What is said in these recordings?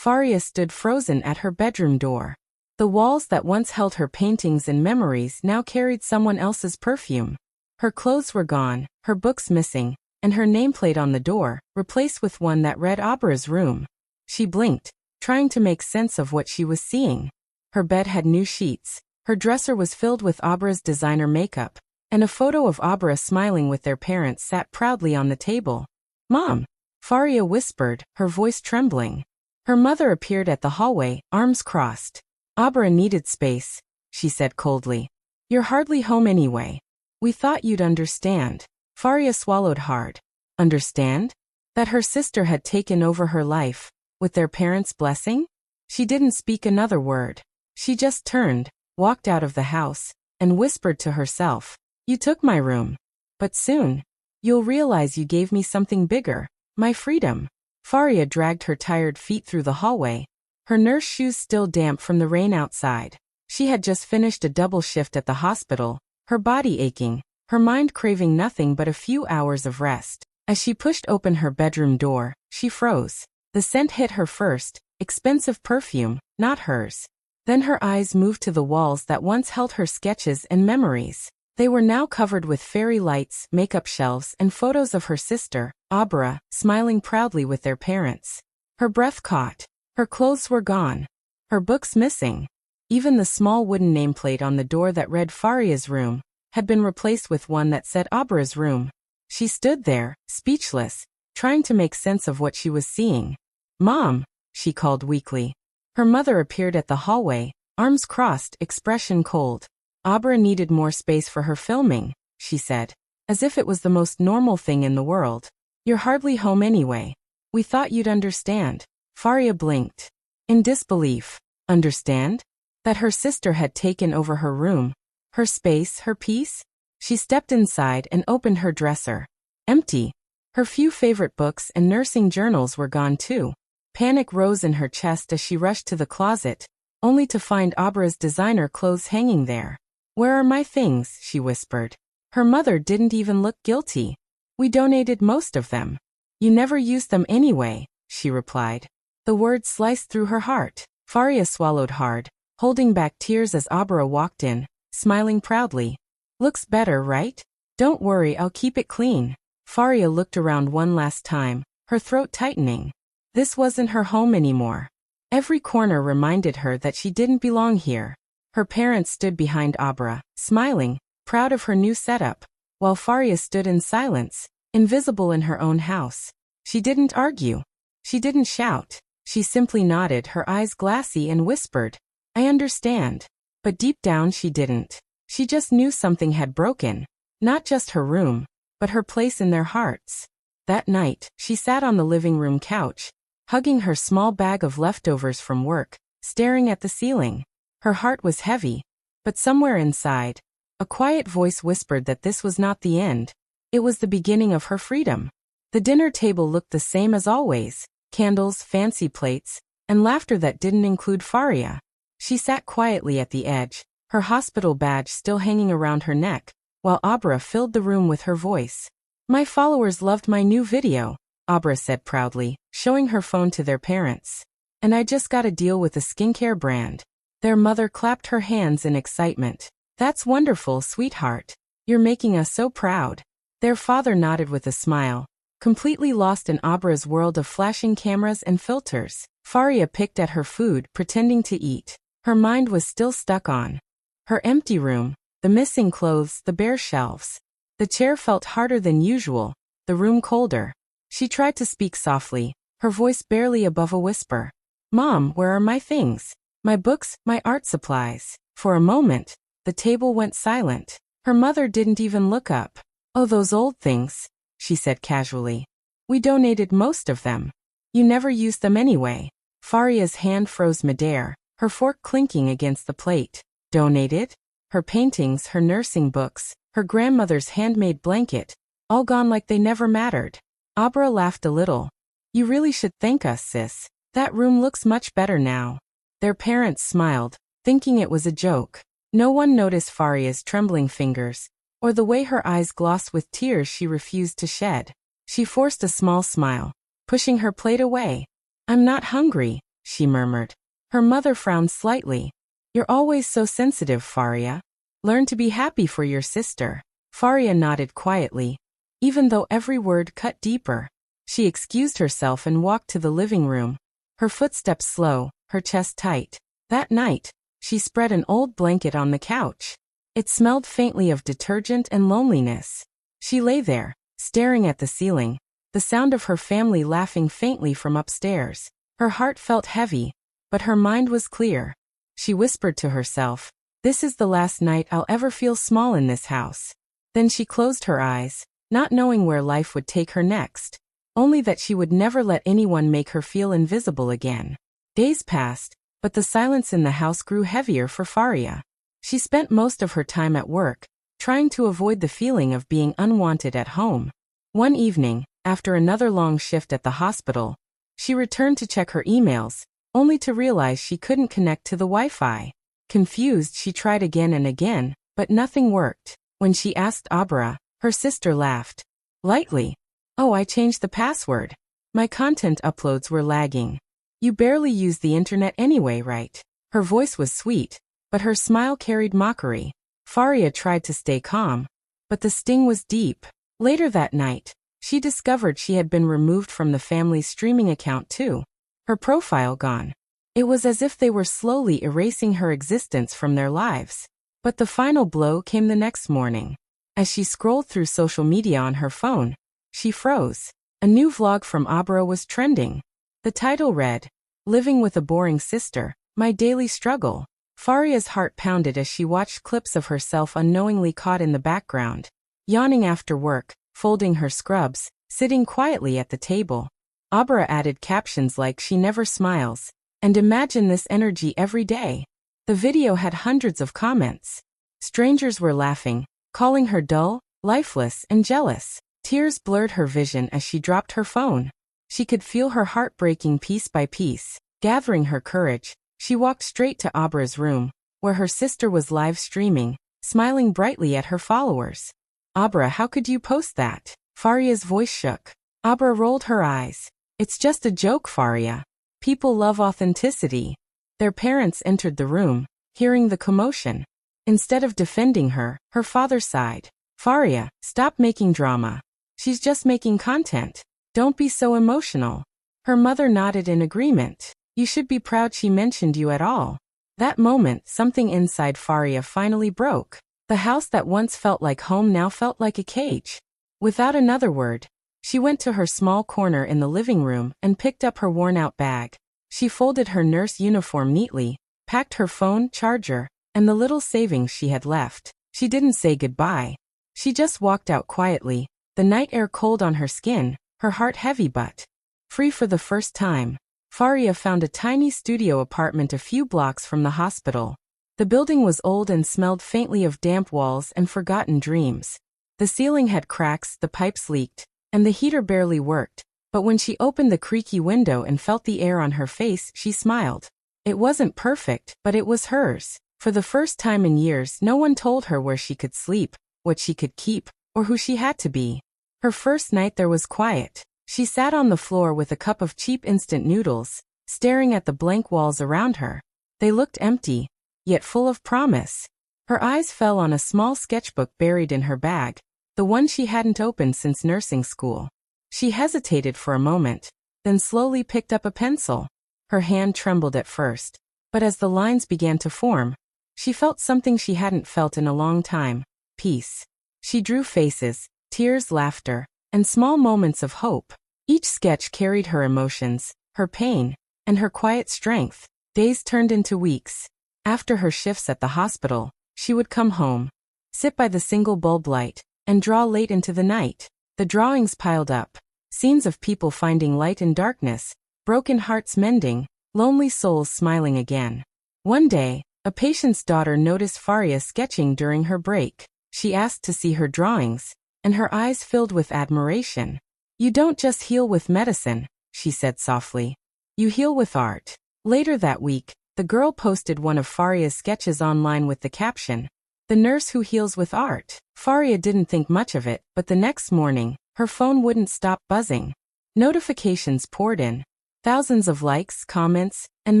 Faria stood frozen at her bedroom door. The walls that once held her paintings and memories now carried someone else's perfume. Her clothes were gone, her books missing, and her nameplate on the door, replaced with one that read Abra's room. She blinked, trying to make sense of what she was seeing. Her bed had new sheets, her dresser was filled with Abra's designer makeup, and a photo of Abra smiling with their parents sat proudly on the table. "Mom!" Faria whispered, her voice trembling. Her mother appeared at the hallway, arms crossed. "Abra needed space," she said coldly. "You're hardly home anyway. We thought you'd understand." Faria swallowed hard. Understand? That her sister had taken over her life, with their parents' blessing? She didn't speak another word. She just turned, walked out of the house, and whispered to herself, "You took my room. But soon, you'll realize you gave me something bigger, my freedom." Faria dragged her tired feet through the hallway, her nurse shoes still damp from the rain outside. She had just finished a double shift at the hospital, her body aching, her mind craving nothing but a few hours of rest. As she pushed open her bedroom door, she froze. The scent hit her first, expensive perfume, not hers. Then her eyes moved to the walls that once held her sketches and memories. They were now covered with fairy lights, makeup shelves, and photos of her sister, Abra, smiling proudly with their parents. Her breath caught. Her clothes were gone. Her books missing. Even the small wooden nameplate on the door that read Faria's room had been replaced with one that said Abra's room. She stood there, speechless, trying to make sense of what she was seeing. "Mom," she called weakly. Her mother appeared at the hallway, arms crossed, expression cold. "Abra needed more space for her filming," she said, as if it was the most normal thing in the world. "You're hardly home anyway. We thought you'd understand." Faria blinked. In disbelief. Understand? That her sister had taken over her room, her space, her peace? She stepped inside and opened her dresser. Empty. Her few favorite books and nursing journals were gone too. Panic rose in her chest as she rushed to the closet, only to find Abra's designer clothes hanging there. "Where are my things?" she whispered. Her mother didn't even look guilty. "We donated most of them." "You never used them anyway," she replied. The words sliced through her heart. Faria swallowed hard, holding back tears as Abra walked in, smiling proudly. "Looks better, right? Don't worry, I'll keep it clean." Faria looked around one last time, her throat tightening. This wasn't her home anymore. Every corner reminded her that she didn't belong here. Her parents stood behind Abra, smiling, proud of her new setup, while Faria stood in silence, invisible in her own house. She didn't argue. She didn't shout. She simply nodded, her eyes glassy, and whispered, "I understand." But deep down she didn't. She just knew something had broken. Not just her room, but her place in their hearts. That night, she sat on the living room couch, hugging her small bag of leftovers from work, staring at the ceiling. Her heart was heavy, but somewhere inside, a quiet voice whispered that this was not the end. It was the beginning of her freedom. The dinner table looked the same as always, candles, fancy plates, and laughter that didn't include Faria. She sat quietly at the edge, her hospital badge still hanging around her neck, while Abra filled the room with her voice. "My followers loved my new video," Abra said proudly, showing her phone to their parents. "And I just got a deal with a skincare brand." Their mother clapped her hands in excitement. "That's wonderful, sweetheart. You're making us so proud." Their father nodded with a smile, completely lost in Abra's world of flashing cameras and filters. Faria picked at her food, pretending to eat. Her mind was still stuck on her empty room, the missing clothes, the bare shelves. The chair felt harder than usual, the room colder. She tried to speak softly, her voice barely above a whisper. "Mom, where are my things? My books, my art supplies." For a moment, the table went silent. Her mother didn't even look up. "Oh, those old things," she said casually. "We donated most of them. You never used them anyway." Faria's hand froze midair, her fork clinking against the plate. Donated? Her paintings, her nursing books, her grandmother's handmade blanket, all gone like they never mattered. Abra laughed a little. "You really should thank us, sis. That room looks much better now." Their parents smiled, thinking it was a joke. No one noticed Faria's trembling fingers, or the way her eyes glossed with tears she refused to shed. She forced a small smile, pushing her plate away. "I'm not hungry," she murmured. Her mother frowned slightly. You're always so sensitive, Faria. Learn to be happy for your sister. Faria nodded quietly, even though every word cut deeper. She excused herself and walked to the living room. Her footsteps slow, her chest tight. That night, she spread an old blanket on the couch. It smelled faintly of detergent and loneliness. She lay there, staring at the ceiling, the sound of her family laughing faintly from upstairs. Her heart felt heavy, but her mind was clear. She whispered to herself, "This is the last night I'll ever feel small in this house." Then she closed her eyes, not knowing where life would take her next, only that she would never let anyone make her feel invisible again. Days passed, but the silence in the house grew heavier for Faria. She spent most of her time at work, trying to avoid the feeling of being unwanted at home. One evening, after another long shift at the hospital, she returned to check her emails, only to realize she couldn't connect to the Wi-Fi. Confused, she tried again and again, but nothing worked. When she asked Abra, her sister laughed lightly. "Oh, I changed the password. My content uploads were lagging. You barely use the internet anyway, right?" Her voice was sweet, but her smile carried mockery. Faria tried to stay calm, but the sting was deep. Later that night, she discovered she had been removed from the family's streaming account too. Her profile gone. It was as if they were slowly erasing her existence from their lives. But the final blow came the next morning. As she scrolled through social media on her phone, she froze. A new vlog from Abra was trending. The title read, "Living with a Boring Sister, My Daily Struggle." Faria's heart pounded as she watched clips of herself unknowingly caught in the background, yawning after work, folding her scrubs, sitting quietly at the table. Abra added captions like, "She never smiles," and "Imagine this energy every day." The video had hundreds of comments. Strangers were laughing, calling her dull, lifeless, and jealous. Tears blurred her vision as she dropped her phone. She could feel her heart breaking piece by piece. Gathering her courage, she walked straight to Abra's room, where her sister was live streaming, smiling brightly at her followers. "Abra, how could you post that?" Faria's voice shook. Abra rolled her eyes. "It's just a joke, Faria. People love authenticity." Their parents entered the room, hearing the commotion. Instead of defending her, her father sighed. "Faria, stop making drama. She's just making content. Don't be so emotional." Her mother nodded in agreement. "You should be proud she mentioned you at all." That moment, something inside Faria finally broke. The house that once felt like home now felt like a cage. Without another word, she went to her small corner in the living room and picked up her worn-out bag. She folded her nurse uniform neatly, packed her phone, charger, and the little savings she had left. She didn't say goodbye. She just walked out quietly, the night air cold on her skin, her heart heavy but free for the first time. Faria found a tiny studio apartment a few blocks from the hospital. The building was old and smelled faintly of damp walls and forgotten dreams. The ceiling had cracks, the pipes leaked, and the heater barely worked. But when she opened the creaky window and felt the air on her face, she smiled. It wasn't perfect, but it was hers. For the first time in years, no one told her where she could sleep, what she could keep, or who she had to be. Her first night there was quiet. She sat on the floor with a cup of cheap instant noodles, staring at the blank walls around her. They looked empty, yet full of promise. Her eyes fell on a small sketchbook buried in her bag, the one she hadn't opened since nursing school. She hesitated for a moment, then slowly picked up a pencil. Her hand trembled at first, but as the lines began to form, she felt something she hadn't felt in a long time: peace. She drew faces, tears, laughter, and small moments of hope. Each sketch carried her emotions, her pain, and her quiet strength. Days turned into weeks. After her shifts at the hospital, she would come home, sit by the single bulb light, and draw late into the night. The drawings piled up, scenes of people finding light in darkness, broken hearts mending, lonely souls smiling again. One day, a patient's daughter noticed Faria sketching during her break. She asked to see her drawings, and her eyes filled with admiration. "You don't just heal with medicine," she said softly. "You heal with art." Later that week, the girl posted one of Faria's sketches online with the caption, "The nurse who heals with art." Faria didn't think much of it, but the next morning, her phone wouldn't stop buzzing. Notifications poured in. Thousands of likes, comments, and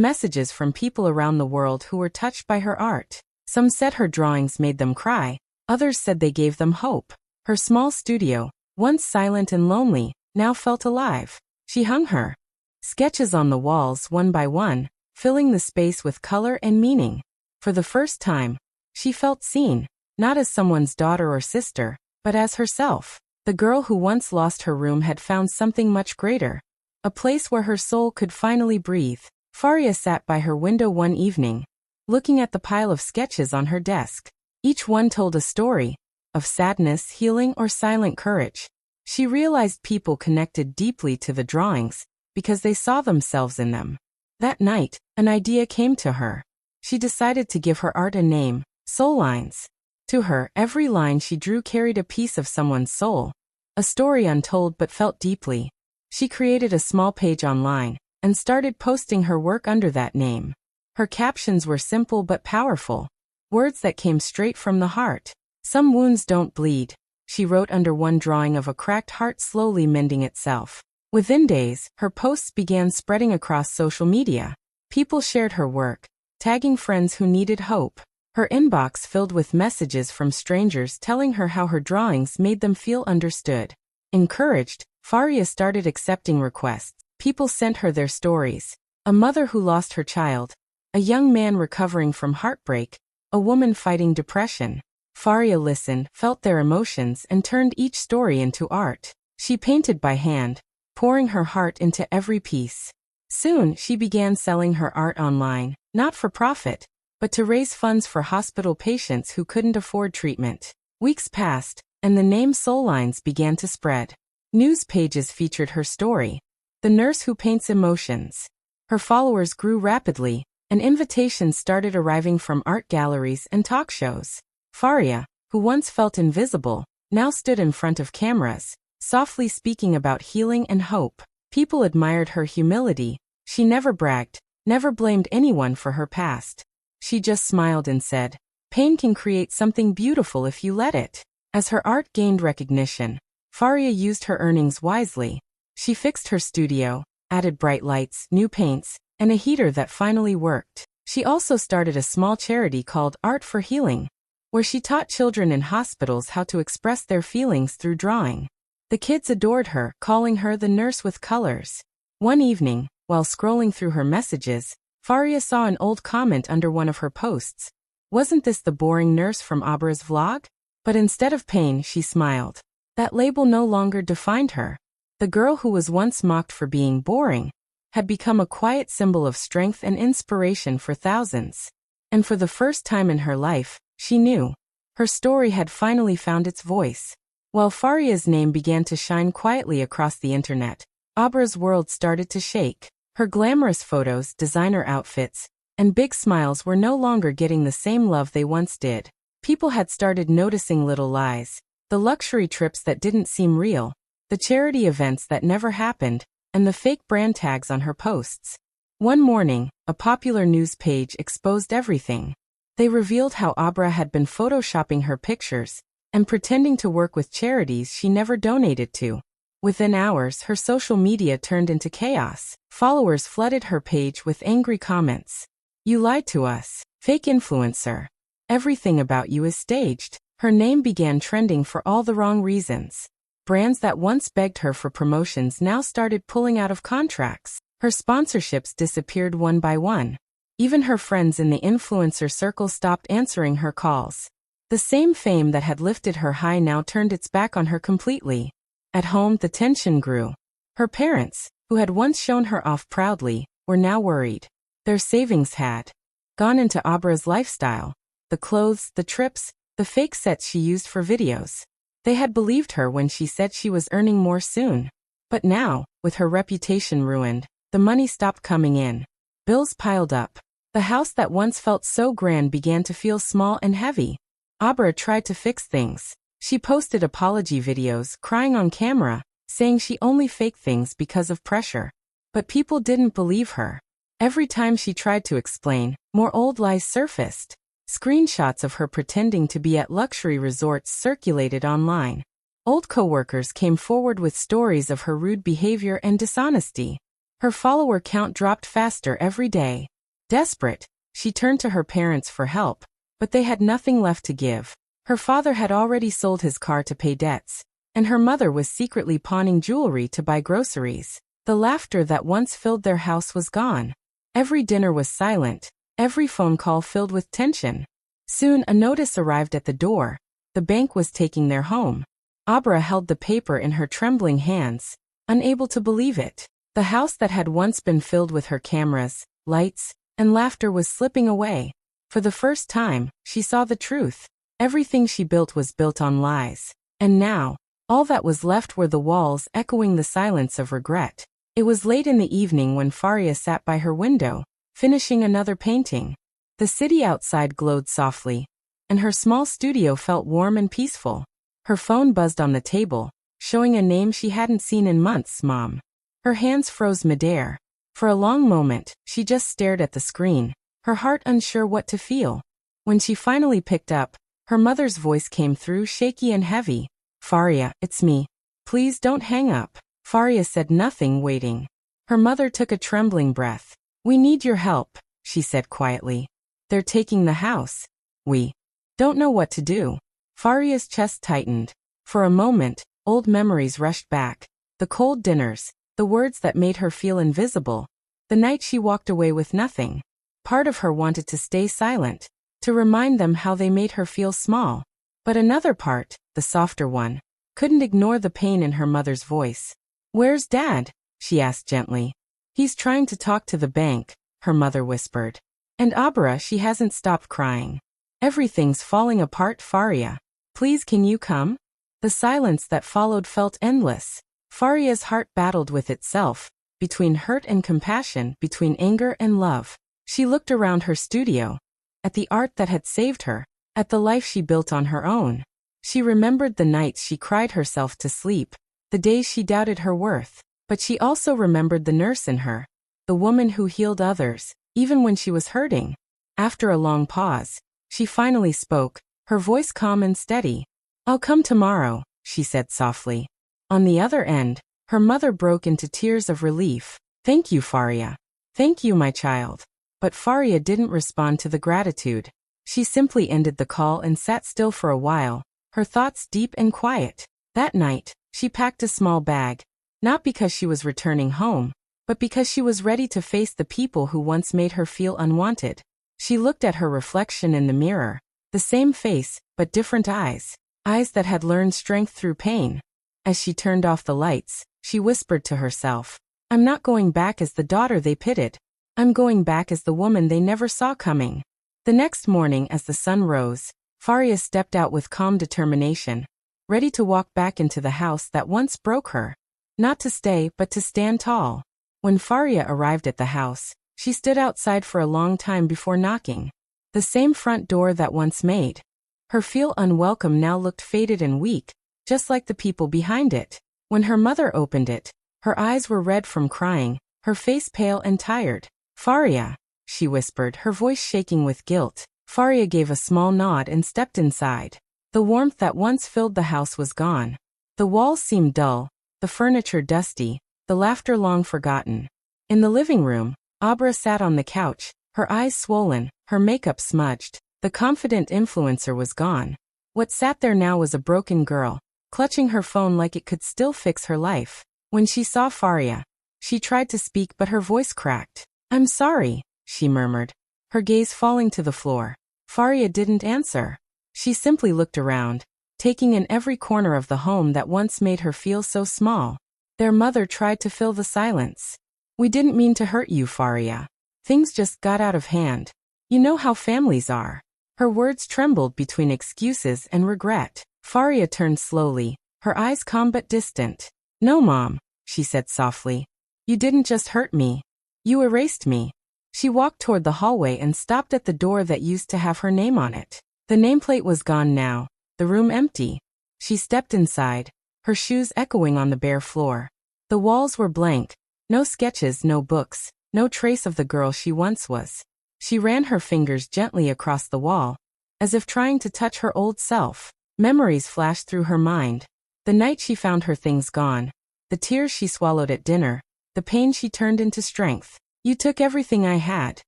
messages from people around the world who were touched by her art. Some said her drawings made them cry, others said they gave them hope. Her small studio, once silent and lonely, now felt alive. She hung her sketches on the walls one by one, filling the space with color and meaning. For the first time, she felt seen, not as someone's daughter or sister, but as herself. The girl who once lost her room had found something much greater, a place where her soul could finally breathe. Faria sat by her window one evening, looking at the pile of sketches on her desk. Each one told a story, of sadness, healing, or silent courage. She realized people connected deeply to the drawings, because they saw themselves in them. That night, an idea came to her. She decided to give her art a name, Soul Lines. To her, every line she drew carried a piece of someone's soul, a story untold but felt deeply. She created a small page online, and started posting her work under that name. Her captions were simple but powerful, words that came straight from the heart. "Some wounds don't bleed," she wrote under one drawing of a cracked heart slowly mending itself. Within days, her posts began spreading across social media. People shared her work, tagging friends who needed hope. Her inbox filled with messages from strangers telling her how her drawings made them feel understood. Encouraged, Faria started accepting requests. People sent her their stories. A mother who lost her child, a young man recovering from heartbreak, a woman fighting depression. Faria listened, felt their emotions, and turned each story into art. She painted by hand, pouring her heart into every piece. Soon, she began selling her art online, not for profit, but to raise funds for hospital patients who couldn't afford treatment. Weeks passed, and the name Soul Lines began to spread. News pages featured her story, "The Nurse Who Paints Emotions." Her followers grew rapidly, and invitations started arriving from art galleries and talk shows. Faria, who once felt invisible, now stood in front of cameras, softly speaking about healing and hope. People admired her humility. She never bragged, never blamed anyone for her past. She just smiled and said, "Pain can create something beautiful if you let it." As her art gained recognition, Faria used her earnings wisely. She fixed her studio, added bright lights, new paints, and a heater that finally worked. She also started a small charity called Art for Healing, where she taught children in hospitals how to express their feelings through drawing. The kids adored her, calling her the nurse with colors. One evening, while scrolling through her messages, Faria saw an old comment under one of her posts. "Wasn't this the boring nurse from Abra's vlog?" But instead of pain, she smiled. That label no longer defined her. The girl who was once mocked for being boring had become a quiet symbol of strength and inspiration for thousands. And for the first time in her life, she knew her story had finally found its voice. While Faria's name began to shine quietly across the internet, Abra's world started to shake. Her glamorous photos, designer outfits, and big smiles were no longer getting the same love they once did. People had started noticing little lies, the luxury trips that didn't seem real, the charity events that never happened, and the fake brand tags on her posts. One morning, a popular news page exposed everything. They revealed how Abra had been photoshopping her pictures and pretending to work with charities she never donated to. Within hours, her social media turned into chaos. Followers flooded her page with angry comments. "You lied to us. Fake influencer. Everything about you is staged." Her name began trending for all the wrong reasons. Brands that once begged her for promotions now started pulling out of contracts. Her sponsorships disappeared one by one. Even her friends in the influencer circle stopped answering her calls. The same fame that had lifted her high now turned its back on her completely. At home, the tension grew. Her parents, who had once shown her off proudly, were now worried. Their savings had gone into Abra's lifestyle. The clothes, the trips, the fake sets she used for videos. They had believed her when she said she was earning more soon. But now, with her reputation ruined, the money stopped coming in. Bills piled up. The house that once felt so grand began to feel small and heavy. Abra tried to fix things. She posted apology videos, crying on camera, saying she only faked things because of pressure. But people didn't believe her. Every time she tried to explain, more old lies surfaced. Screenshots of her pretending to be at luxury resorts circulated online. Old coworkers came forward with stories of her rude behavior and dishonesty. Her follower count dropped faster every day. Desperate, she turned to her parents for help, but they had nothing left to give. Her father had already sold his car to pay debts, and her mother was secretly pawning jewelry to buy groceries. The laughter that once filled their house was gone. Every dinner was silent, every phone call filled with tension. Soon a notice arrived at the door. The bank was taking their home. Abra held the paper in her trembling hands, unable to believe it. The house that had once been filled with her cameras, lights, and laughter was slipping away. For the first time, she saw the truth. Everything she built was built on lies. And now, all that was left were the walls echoing the silence of regret. It was late in the evening when Faria sat by her window, finishing another painting. The city outside glowed softly, and her small studio felt warm and peaceful. Her phone buzzed on the table, showing a name she hadn't seen in months: Mom. Her hands froze midair. For a long moment, she just stared at the screen, her heart unsure what to feel. When she finally picked up, her mother's voice came through, shaky and heavy. "Faria, it's me. Please don't hang up." Faria said nothing, waiting. Her mother took a trembling breath. "We need your help," she said quietly. "They're taking the house. We don't know what to do." Faria's chest tightened. For a moment, old memories rushed back. The cold dinners, the words that made her feel invisible, the night she walked away with nothing. Part of her wanted to stay silent, to remind them how they made her feel small. But another part, the softer one, couldn't ignore the pain in her mother's voice. "Where's Dad?" she asked gently. "He's trying to talk to the bank," her mother whispered. "And Abra, she hasn't stopped crying. Everything's falling apart, Faria. Please, can you come?" The silence that followed felt endless. Faria's heart battled with itself, between hurt and compassion, between anger and love. She looked around her studio, at the art that had saved her, at the life she built on her own. She remembered the nights she cried herself to sleep, the days she doubted her worth. But she also remembered the nurse in her, the woman who healed others, even when she was hurting. After a long pause, she finally spoke, her voice calm and steady. "I'll come tomorrow," she said softly. On the other end, her mother broke into tears of relief. "Thank you, Faria. Thank you, my child." But Faria didn't respond to the gratitude. She simply ended the call and sat still for a while, her thoughts deep and quiet. That night, she packed a small bag, not because she was returning home, but because she was ready to face the people who once made her feel unwanted. She looked at her reflection in the mirror, the same face, but different eyes, eyes that had learned strength through pain. As she turned off the lights, she whispered to herself, "I'm not going back as the daughter they pitied. I'm going back as the woman they never saw coming." The next morning, as the sun rose, Faria stepped out with calm determination, ready to walk back into the house that once broke her. Not to stay, but to stand tall. When Faria arrived at the house, she stood outside for a long time before knocking. The same front door that once made her feel unwelcome now looked faded and weak, just like the people behind it. When her mother opened it, her eyes were red from crying, her face pale and tired. "Faria," she whispered, her voice shaking with guilt. Faria gave a small nod and stepped inside. The warmth that once filled the house was gone. The walls seemed dull, the furniture dusty, the laughter long forgotten. In the living room, Abra sat on the couch, her eyes swollen, her makeup smudged. The confident influencer was gone. What sat there now was a broken girl, clutching her phone like it could still fix her life. When she saw Faria, she tried to speak but her voice cracked. "I'm sorry," she murmured, her gaze falling to the floor. Faria didn't answer. She simply looked around, taking in every corner of the home that once made her feel so small. Their mother tried to fill the silence. "We didn't mean to hurt you, Faria. Things just got out of hand. You know how families are." Her words trembled between excuses and regret. Faria turned slowly, her eyes calm but distant. "No, Mom," she said softly. "You didn't just hurt me. You erased me." She walked toward the hallway and stopped at the door that used to have her name on it. The nameplate was gone now, the room empty. She stepped inside, her shoes echoing on the bare floor. The walls were blank, no sketches, no books, no trace of the girl she once was. She ran her fingers gently across the wall, as if trying to touch her old self. Memories flashed through her mind. The night she found her things gone, the tears she swallowed at dinner, The pain she turned into strength. You took everything I had,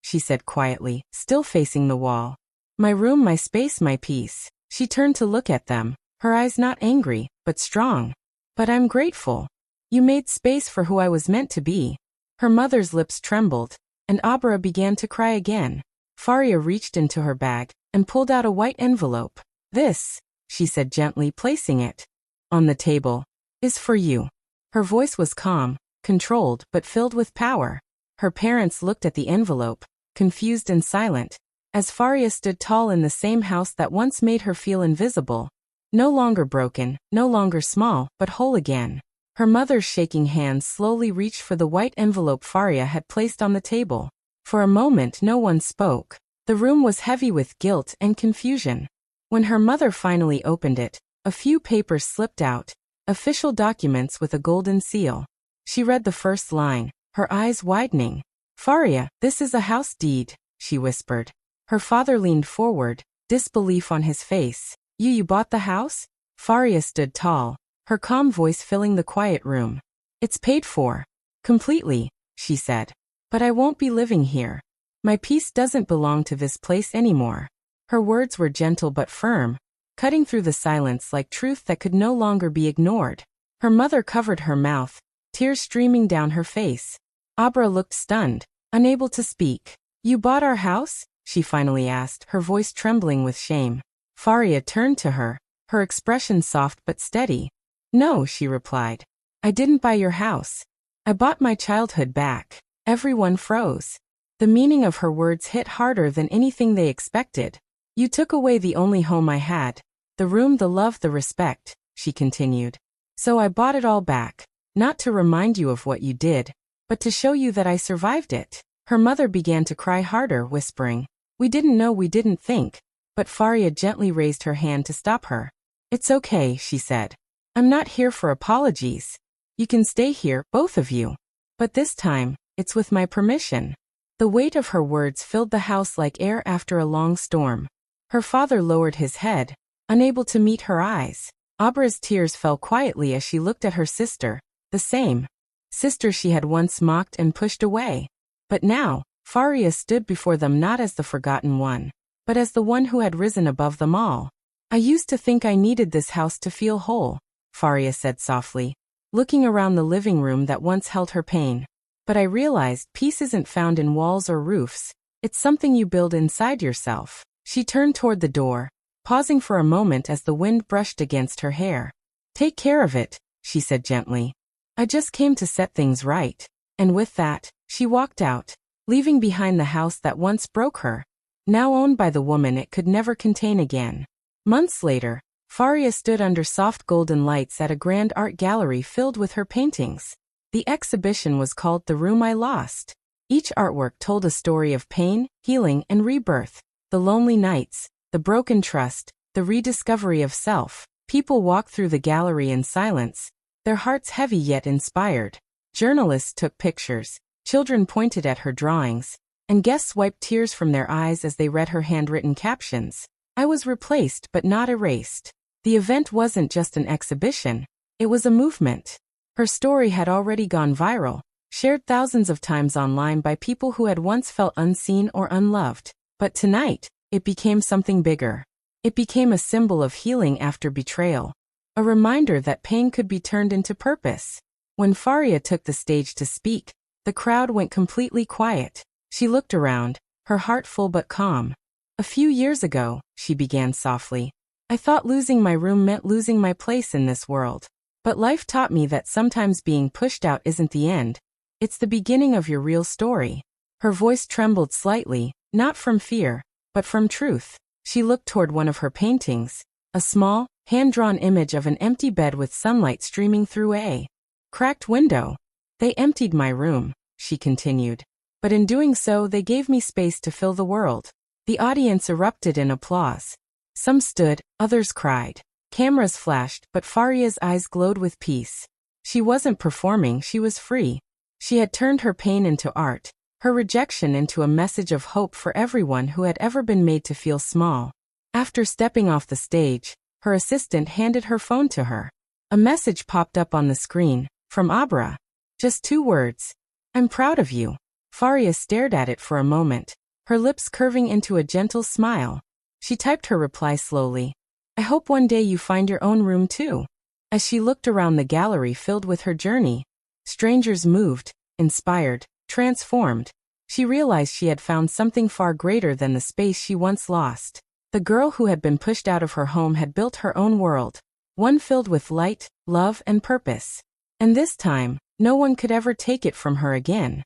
she said quietly, still facing the wall. My room, my space, my peace. She turned to look at them, her eyes not angry, but strong. But I'm grateful. You made space for who I was meant to be. Her mother's lips trembled, and Abra began to cry again. Faria reached into her bag and pulled out a white envelope. This, she said gently, placing it on the table, is for you. Her voice was calm, controlled, but filled with power. Her parents looked at the envelope, confused and silent, as Faria stood tall in the same house that once made her feel invisible. No longer broken, no longer small, but whole again. Her mother's shaking hands slowly reached for the white envelope Faria had placed on the table. For a moment no one spoke. The room was heavy with guilt and confusion. When her mother finally opened it, a few papers slipped out, official documents with a golden seal. She read the first line, her eyes widening. Faria, this is a house deed, she whispered. Her father leaned forward, disbelief on his face. You bought the house? Faria stood tall, her calm voice filling the quiet room. It's paid for. Completely, she said. But I won't be living here. My peace doesn't belong to this place anymore. Her words were gentle but firm, cutting through the silence like truth that could no longer be ignored. Her mother covered her mouth, tears streaming down her face. Abra looked stunned, unable to speak. You bought our house? She finally asked, her voice trembling with shame. Faria turned to her, her expression soft but steady. No, she replied. I didn't buy your house. I bought my childhood back. Everyone froze. The meaning of her words hit harder than anything they expected. You took away the only home I had. The room, the love, the respect, she continued. So I bought it all back, not to remind you of what you did, but to show you that I survived it. Her mother began to cry harder, whispering, We didn't know, we didn't think. But Faria gently raised her hand to stop her. It's okay, she said. I'm not here for apologies. You can stay here, both of you. But this time, it's with my permission. The weight of her words filled the house like air after a long storm. Her father lowered his head, unable to meet her eyes. Abra's tears fell quietly as she looked at her sister, the same sister she had once mocked and pushed away. But now, Faria stood before them not as the forgotten one, but as the one who had risen above them all. I used to think I needed this house to feel whole, Faria said softly, looking around the living room that once held her pain. But I realized peace isn't found in walls or roofs, it's something you build inside yourself. She turned toward the door, pausing for a moment as the wind brushed against her hair. Take care of it, she said gently. I just came to set things right. And with that, she walked out, leaving behind the house that once broke her, now owned by the woman it could never contain again. Months later, Faria stood under soft golden lights at a grand art gallery filled with her paintings. The exhibition was called The Room I Lost. Each artwork told a story of pain, healing, and rebirth. The lonely nights, the broken trust, the rediscovery of self. People walked through the gallery in silence, their hearts heavy yet inspired. Journalists took pictures, children pointed at her drawings, and guests wiped tears from their eyes as they read her handwritten captions. I was replaced but not erased. The event wasn't just an exhibition, it was a movement. Her story had already gone viral, shared thousands of times online by people who had once felt unseen or unloved. But tonight, it became something bigger. It became a symbol of healing after betrayal, a reminder that pain could be turned into purpose. When Faria took the stage to speak, the crowd went completely quiet. She looked around, her heart full but calm. A few years ago, she began softly, I thought losing my room meant losing my place in this world. But life taught me that sometimes being pushed out isn't the end. It's the beginning of your real story. Her voice trembled slightly, not from fear, but from truth. She looked toward one of her paintings, a small, hand-drawn image of an empty bed with sunlight streaming through a cracked window. They emptied my room, she continued. But in doing so, they gave me space to fill the world. The audience erupted in applause. Some stood, others cried. Cameras flashed, but Faria's eyes glowed with peace. She wasn't performing, she was free. She had turned her pain into art, her rejection into a message of hope for everyone who had ever been made to feel small. After stepping off the stage, her assistant handed her phone to her. A message popped up on the screen, from Abra. Just 2 words. I'm proud of you. Faria stared at it for a moment, her lips curving into a gentle smile. She typed her reply slowly. I hope one day you find your own room too. As she looked around the gallery filled with her journey, strangers moved, inspired, transformed. She realized she had found something far greater than the space she once lost. The girl who had been pushed out of her home had built her own world, one filled with light, love, and purpose. And this time, no one could ever take it from her again.